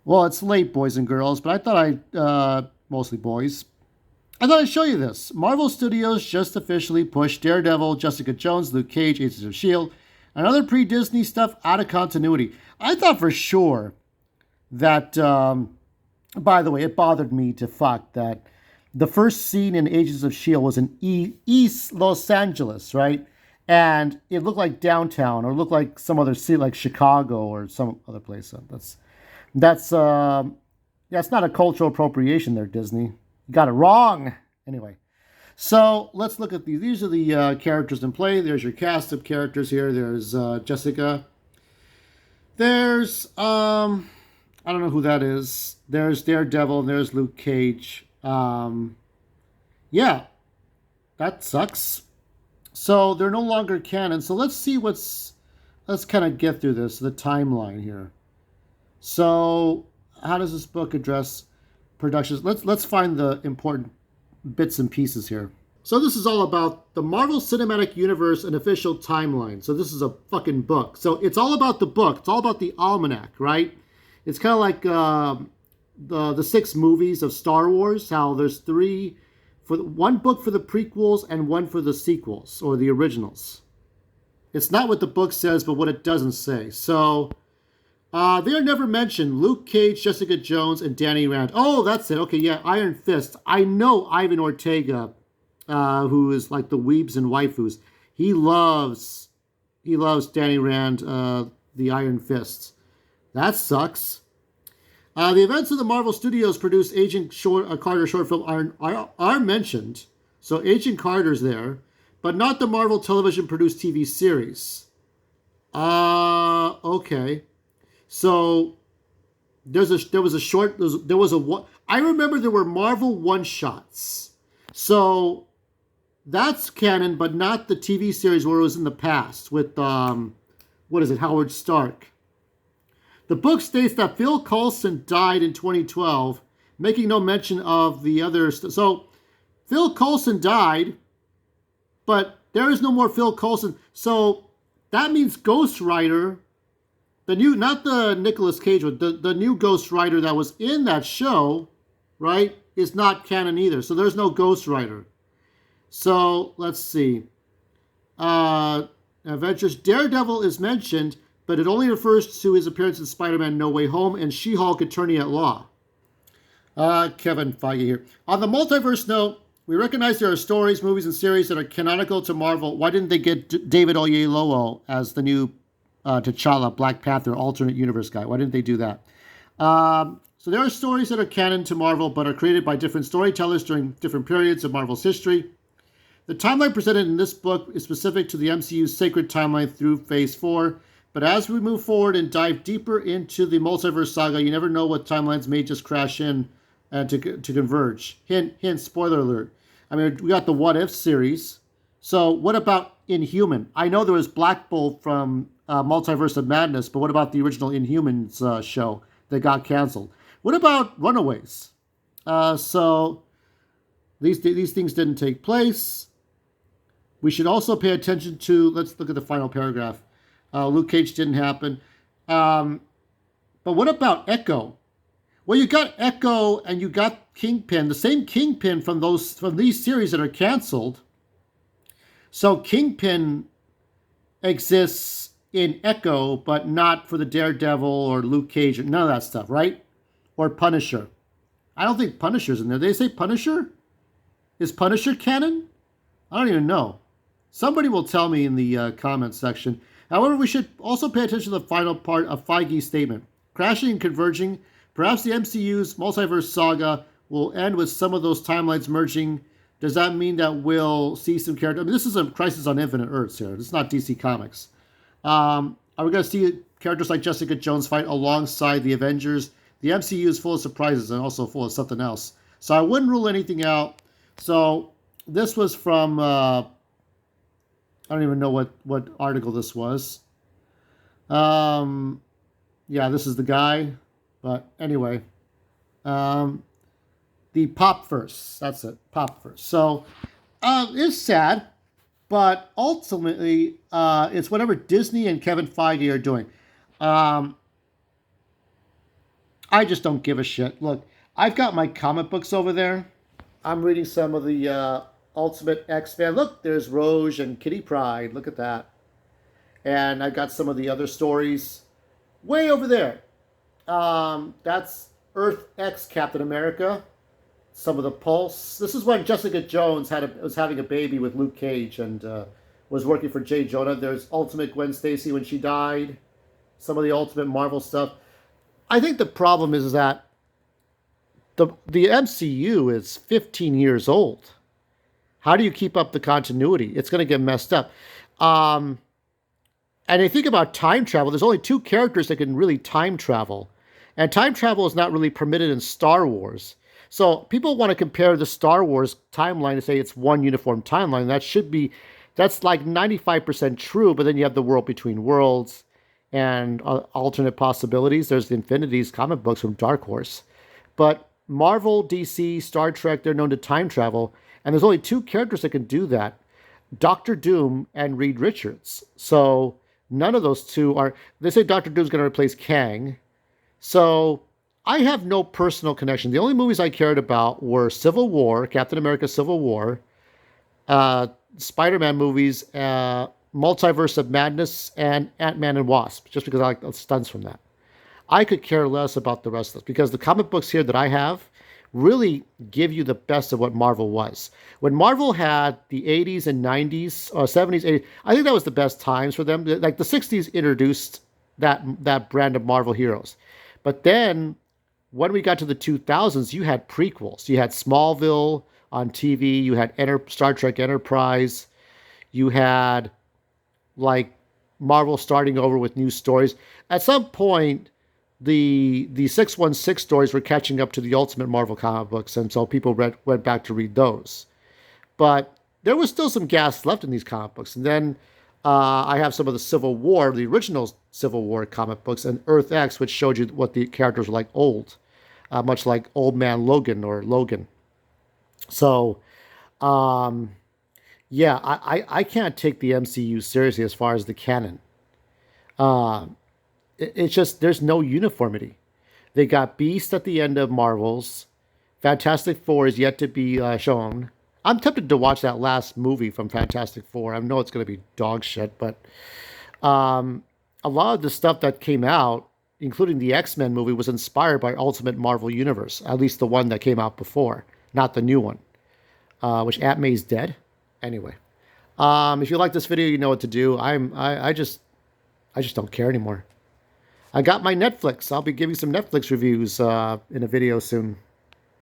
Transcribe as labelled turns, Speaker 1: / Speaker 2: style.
Speaker 1: Well, it's late, boys and girls, but I thought mostly boys. I thought I'd show you this. Marvel Studios just officially pushed Daredevil, Jessica Jones, Luke Cage, Agents of S.H.I.E.L.D., and other pre Disney stuff out of continuity. I thought for sure that, by the way, it bothered me to fuck that the first scene in Agents of S.H.I.E.L.D. was in East Los Angeles, right? And it looked like downtown or looked like some other city like Chicago or some other place. That's that's not a cultural appropriation there, Disney. You got it wrong. Anyway, so let's look at these. These are the characters in play. There's your cast of characters here. There's Jessica. There's I don't know who that is. There's Daredevil. And there's Luke Cage. Yeah, that sucks. So they're no longer canon. So let's see what's. Let's kind of get through this. The timeline here. So, how does this book address productions? Let's find the important bits and pieces here. So this is all about the Marvel Cinematic Universe and official timeline. So this is a fucking book. So it's all about the book. It's all about the almanac, right? It's kind of like the six movies of Star Wars. How there's three for one book for the prequels and one for the sequels or the originals. It's not what the book says, but what it doesn't say. So they are never mentioned. Luke Cage, Jessica Jones, and Danny Rand. Oh, that's it. Okay, yeah, Iron Fist. I know Ivan Ortega, who is like the weebs and waifus. He loves Danny Rand, the Iron Fist. That sucks. The events of the Marvel Studios produced Carter short film are mentioned. So Agent Carter's there, but not the Marvel television produced TV series. Okay. So there was a short there was a I remember there were Marvel one shots. So that's canon, but not the TV series where it was in the past with what is it, Howard Stark. The book states that Phil Coulson died in 2012, making no mention of the other. So Phil Coulson died, but there is no more Phil Coulson. So that means Ghost Rider. The new, not the Nicolas Cage one, the new Ghost Rider that was in that show, right, is not canon either. So there's no Ghost Rider. So let's see. Avengers Daredevil is mentioned, but it only refers to his appearance in Spider-Man No Way Home and She-Hulk Attorney at Law. Kevin Feige here. On the multiverse note, we recognize there are stories, movies, and series that are canonical to Marvel. Why didn't they get David Oyelowo as the new T'Challa, Black Panther, alternate universe guy? Why didn't they do that? So there are stories that are canon to Marvel, but are created by different storytellers during different periods of Marvel's history. The timeline presented in this book is specific to the MCU's sacred timeline through Phase 4, but as we move forward and dive deeper into the multiverse saga, you never know what timelines may just crash in to converge. Hint, hint, spoiler alert. I mean, we got the What If series. So what about Inhuman? I know there was Black Bolt from Multiverse of Madness, but what about the original Inhumans show that got canceled? What about Runaways? So these things didn't take place. We should also pay attention to, let's look at the final paragraph. Luke Cage didn't happen. But what about Echo? Well, you got Echo and you got Kingpin, the same Kingpin from these series that are canceled. So Kingpin exists in Echo, but not for the Daredevil or Luke Cage or none of that stuff, right? Or Punisher. I don't think Punisher's in there. Did they say Punisher? Is Punisher canon? I don't even know. Somebody will tell me in the comments section. However, we should also pay attention to the final part of Feige's statement. Crashing and converging. Perhaps the MCU's multiverse saga will end with some of those timelines merging. Does that mean that we'll see some characters? I mean, this is a Crisis on Infinite Earths here. This is not DC Comics. Are we going to see characters like Jessica Jones fight alongside the Avengers? The MCU is full of surprises and also full of something else. So I wouldn't rule anything out. So this was from, I don't even know what article this was. Yeah, this is the guy. But anyway, the Pop First. That's it. Pop First. So it's sad, but ultimately it's whatever Disney and Kevin Feige are doing. I I just don't give a shit. Look, I've got my comic books over there. I'm reading some of the Ultimate X-Men. Look, there's Rogue and Kitty Pryde. Look at that. And I got some of the other stories way over there. That's Earth X Captain America. Some of the Pulse. This is when Jessica Jones was having a baby with Luke Cage and was working for J. Jonah. There's Ultimate Gwen Stacy when she died. Some of the Ultimate Marvel stuff. I think the problem is that the MCU is 15 years old. How do you keep up the continuity? It's going to get messed up. And I think about time travel. There's only two characters that can really time travel. And time travel is not really permitted in Star Wars. So people want to compare the Star Wars timeline and say it's one uniform timeline. That's like 95% true, but then you have the World Between Worlds and alternate possibilities. There's the Infinities comic books from Dark Horse. But Marvel, DC, Star Trek, they're known to time travel. And there's only two characters that can do that. Doctor Doom and Reed Richards. So none of those two are... They say Doctor Doom's going to replace Kang. So I have no personal connection. The only movies I cared about were Civil War, Captain America Civil War, Spider-Man movies, Multiverse of Madness, and Ant-Man and Wasp, just because I like the stunts from that. I could care less about the rest of this because the comic books here that I have really give you the best of what Marvel was. When Marvel had the 80s and 90s, or 70s, 80s, I think that was the best times for them. Like the 60s introduced that brand of Marvel heroes. But then when we got to the 2000s, you had prequels. You had Smallville on TV. You had Star Trek Enterprise. You had like Marvel starting over with new stories. At some point, the 616 stories were catching up to the Ultimate Marvel comic books, and so people went back to read those. But there was still some gas left in these comic books. And then I have some of the Civil War, the original Civil War comic books, and Earth X, which showed you what the characters were like old, much like Old Man Logan or Logan. So, yeah, I can't take the MCU seriously as far as the canon. It's just, there's no uniformity. They got Beast at the end of Marvel's. Fantastic Four is yet to be shown. I'm tempted to watch that last movie from Fantastic Four. I know it's going to be dog shit, but a lot of the stuff that came out, including the X-Men movie, was inspired by Ultimate Marvel Universe, at least the one that came out before, not the new one, which Aunt May's dead. Anyway, if you like this video, you know what to do. I just don't care anymore. I got my Netflix. I'll be giving some Netflix reviews in a video soon.